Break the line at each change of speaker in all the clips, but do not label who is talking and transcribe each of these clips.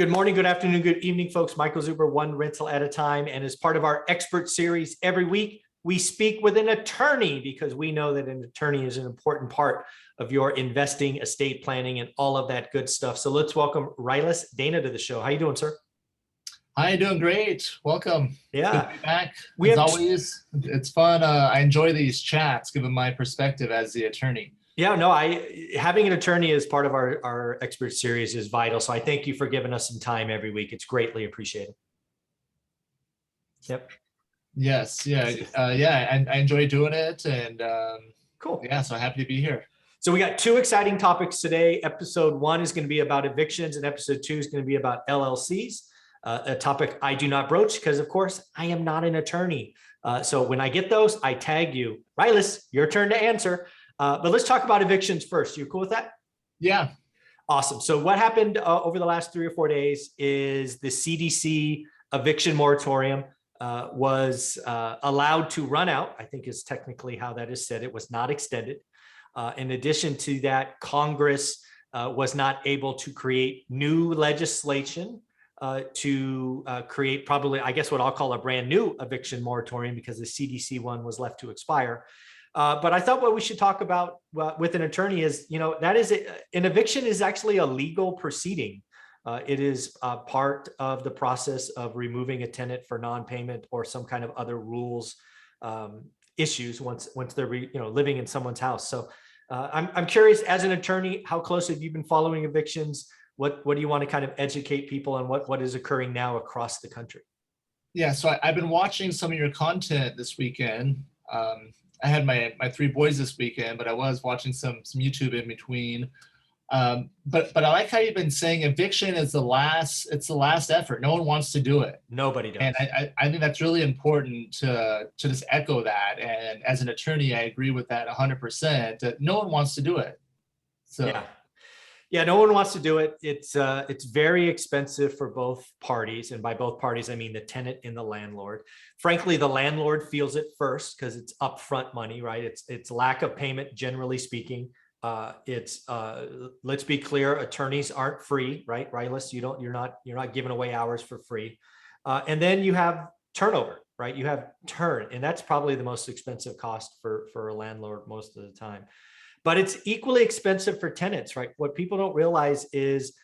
Good morning, good afternoon, good evening, folks. Michael Zuber, one rental at a time. And as part of our expert series every week, we speak with an attorney because we know that an attorney is an important part of your investing, estate planning, and all of that good stuff. So let's welcome Rylas Dana to the show. How you doing, sir?
Hi, doing great. Welcome.
Yeah.
Good to be back.
We
As
have
always, it's fun. I enjoy these chats, given my perspective as the attorney.
Yeah, no, having an attorney as part of our expert series is vital. So I thank you for giving us some time every week. It's greatly appreciated. Yep.
Yes. Yeah. And I enjoy doing it. And
Cool.
Yeah, so happy to be here.
So we got two exciting topics today. Episode 1 is going to be about evictions, and episode 2 is going to be about LLCs, a topic I do not broach because, of course, I am not an attorney. So when I get those, I tag you. Rylas, your turn to answer. But let's talk about evictions first. You cool with that?
Yeah.
Awesome. So what happened over the last 3 or 4 days is the CDC eviction moratorium was allowed to run out, I think is technically how that is said. It was not extended. In addition to that, Congress was not able to create new legislation to create probably, I guess, what I'll call a brand new eviction moratorium because the CDC one was left to expire. But I thought what we should talk about with an attorney is, that is an eviction is actually a legal proceeding. It is part of the process of removing a tenant for non-payment or some kind of other rules issues once they're living in someone's house. So I'm curious, as an attorney, how close have you been following evictions? What do you want to kind of educate people on what is occurring now across the country?
Yeah. So I've been watching some of your content this weekend. I had my 3 boys this weekend, but I was watching some YouTube in between. But I like how you've been saying eviction is the last effort. No one wants to do it.
Nobody does.
And I think that's really important to just echo that. And as an attorney, I agree with that 100%, that no one wants to do it. So
yeah, no one wants to do it. It's very expensive for both parties. And by both parties, I mean the tenant and the landlord. Frankly, the landlord feels it first because it's upfront money, right? It's lack of payment, generally speaking. Let's be clear, attorneys aren't free, right? Rylas, you're not giving away hours for free. And then you have turnover, right? You have turn, and that's probably the most expensive cost for a landlord most of the time. But it's equally expensive for tenants, right? What people don't realize is,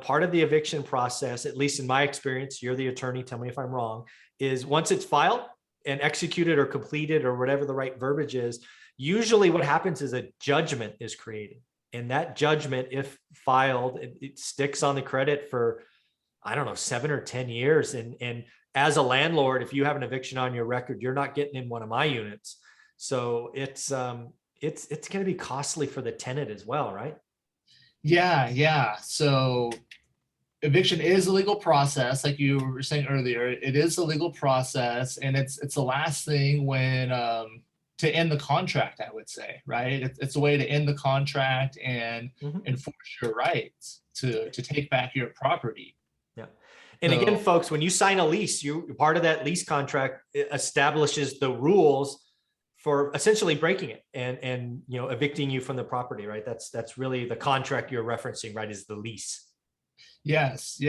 part of the eviction process, at least in my experience, you're the attorney, tell me if I'm wrong, is once it's filed and executed or completed or whatever the right verbiage is, usually what happens is a judgment is created. And that judgment, if filed, it sticks on the credit for, I don't know, 7 or 10 years. And as a landlord, if you have an eviction on your record, you're not getting in one of my units. So it's going to be costly for the tenant as well, right?
Yeah. So eviction is a legal process, like you were saying earlier. It is a legal process, and it's the last thing when to end the contract, I would say, right? It's a way to end the contract and enforce your rights to take back your property.
Yeah. And again, folks, when you sign a lease, part of that lease contract establishes the rules for essentially breaking it and evicting you from the property, right? That's really the contract you're referencing, right? Is the lease.
Yes.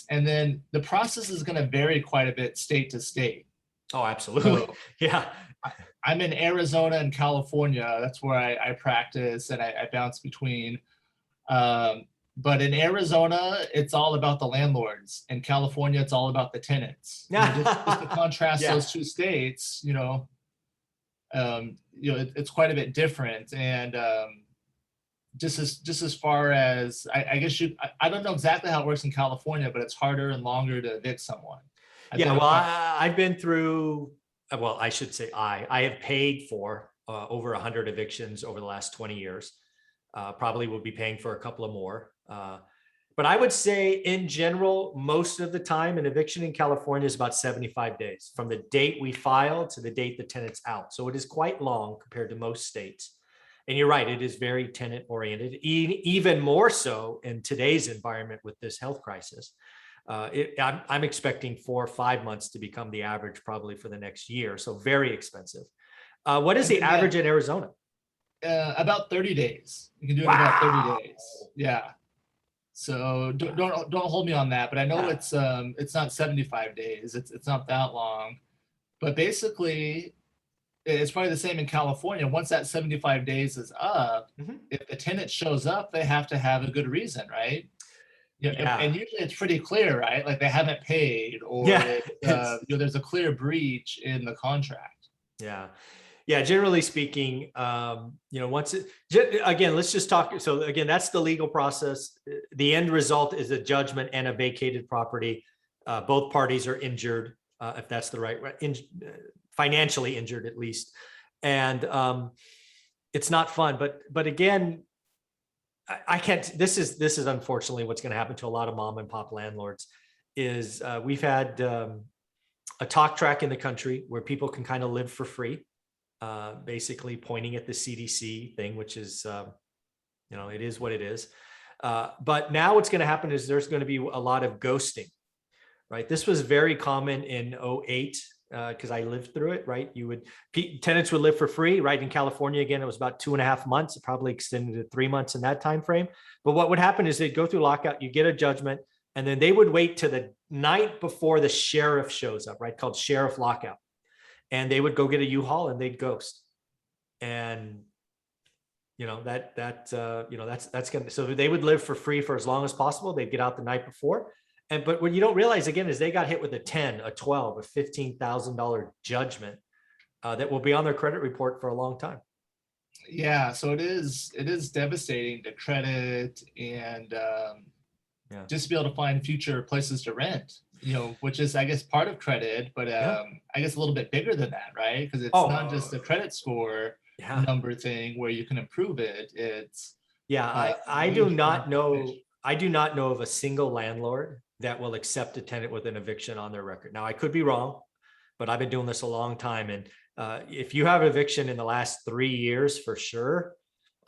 And then the process is going to vary quite a bit state to state.
Oh, absolutely. So, yeah.
I'm in Arizona and California. That's where I practice and I bounce between. But in Arizona, it's all about the landlords. In California, it's all about the tenants. Just to contrast those two states, it's quite a bit different. And just as far as I guess I don't know exactly how it works in California, but it's harder and longer to evict someone.
I've been through, well, I should say I have paid for over 100 evictions over the last 20 years. Probably will be paying for a couple of more. But I would say in general, most of the time an eviction in California is about 75 days from the date we file to the date the tenant's out. So it is quite long compared to most states. And you're right, it is very tenant oriented, even more so in today's environment with this health crisis. I'm expecting 4 or 5 months to become the average probably for the next year. So very expensive. What is the average in Arizona?
About 30 days. You can do it in about 30 days. Yeah. So don't hold me on that, but I know
Yeah.
it's not 75 days. It's not that long. But basically, it's probably the same in California. Once that 75 days is up,
Mhm.
if the tenant shows up, they have to have a good reason, right? Yeah, and
Yeah.
usually it's pretty clear, right? Like they haven't paid, or
Yeah.
it,
It's,
there's a clear breach in the contract.
yeah. Yeah, generally speaking, once again, let's just talk. So again, that's the legal process. The end result is a judgment and a vacated property. Both parties are injured, if that's the financially injured at least. And it's not fun, but again, I can't, this is unfortunately what's going to happen to a lot of mom and pop landlords is we've had a talk track in the country where people can kind of live for free, basically pointing at the CDC thing, which is, it is what it is. But now what's going to happen is there's going to be a lot of ghosting, right? This was very common in '08 because I lived through it, right? Tenants would live for free, right? In California, again, it was about 2.5 months. It probably extended to 3 months in that time frame. But what would happen is they'd go through lockout, you get a judgment, and then they would wait to the night before the sheriff shows up, right? Called sheriff lockout. And they would go get a U-Haul and they'd ghost. And that's gonna, so they would live for free for as long as possible. They'd get out the night before. But what you don't realize again is they got hit with a 10, a 12, a $15,000 judgment that will be on their credit report for a long time.
Yeah, so it is devastating to credit and
Yeah.
just be able to find future places to rent, which is, I guess, part of credit, but
Yeah.
I guess a little bit bigger than that, right? Because it's not
Oh,
just a credit score
yeah.
number thing where you can improve it. It's
Yeah. I do
huge
not
financial
know.
fish.
I do not know of a single landlord that will accept a tenant with an eviction on their record. Now, I could be wrong, but I've been doing this a long time. And if you have eviction in the last 3 years, for sure,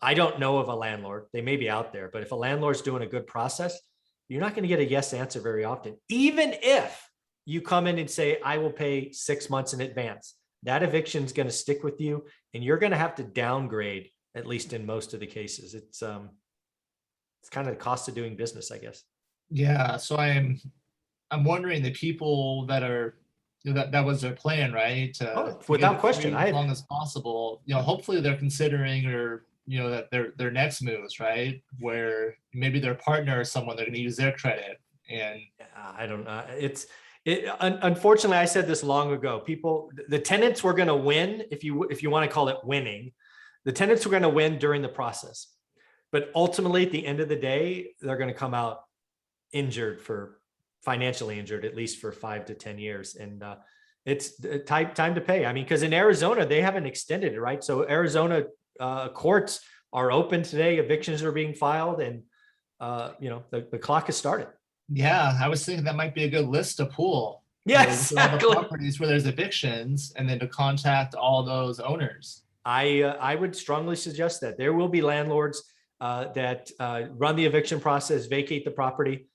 I don't know of a landlord. They may be out there, but if a landlord's doing a good process, you're not going to get a yes answer very often. Even if you come in and say, I will pay 6 months in advance, that eviction is going to stick with you and you're going to have to downgrade, at least in most of the cases. It's kind of the cost of doing business, I guess.
Yeah, so I'm wondering the people that are that was their plan, right?
Oh,
To get
without
it
question.
free as long as possible. Hopefully they're considering or that their next moves, right? Where maybe their partner or someone they're going to use their credit and
I don't know. Unfortunately, I said this long ago. The tenants were going to win, if you want to call it winning. The tenants were going to win during the process, but ultimately, at the end of the day, they're going to come out injured, for financially injured, at least for 5 to 10 years, and it's time to pay. I mean, because in Arizona they haven't extended it, right? So Arizona courts are open today. Evictions are being filed, and the clock has started.
yeah, I was thinking that might be a good list to pull.
Yeah,
Look at all the
exactly.
properties where there's evictions and then to contact all those owners.
I would strongly suggest that there will be landlords that run the eviction process, vacate the property,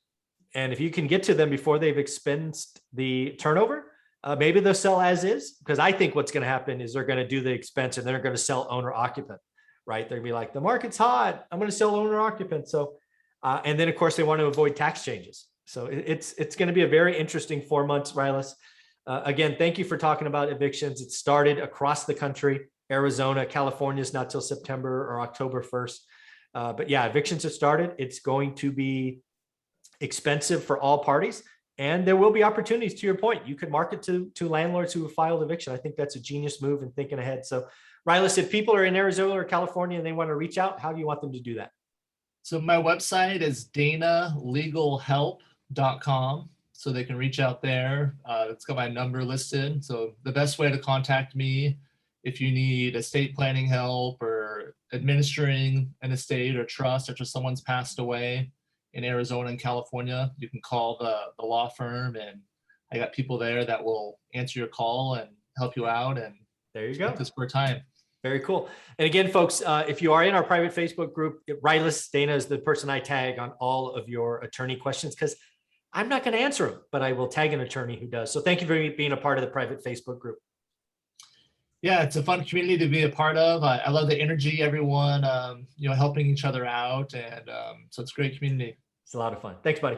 and if you can get to them before they've expensed the turnover, maybe they'll sell as is. Because I think what's going to happen is they're going to do the expense and they're going to sell owner occupant, right? They're going to be like, the market's hot, I'm going to sell owner occupant. So, and then of course they want to avoid tax changes. So it's going to be a very interesting 4 months, Rylas. Again, thank you for talking about evictions. It started across the country. Arizona, California is not till September or October 1st. But yeah, evictions have started. It's going to be expensive for all parties. And there will be opportunities. To your point, you could market to landlords who have filed eviction. I think that's a genius move and thinking ahead. So, Rylas, if people are in Arizona or California and they want to reach out, how do you want them to do that?
So my website is danalegalhelp.com. So they can reach out there. It's got my number listed. So the best way to contact me if you need estate planning help or administering an estate or trust after someone's passed away in Arizona and California, you can call the law firm and I got people there that will answer your call and help you out and
There you go.
book this for time.
Very cool. And again, folks, if you are in our private Facebook group, Rylas Dana is the person I tag on all of your attorney questions, because I'm not going to answer them, but I will tag an attorney who does. So thank you for being a part of the private Facebook group.
Yeah, it's a fun community to be a part of. I love the energy, everyone, helping each other out. And so it's a great community.
It's a lot of fun. Thanks, buddy.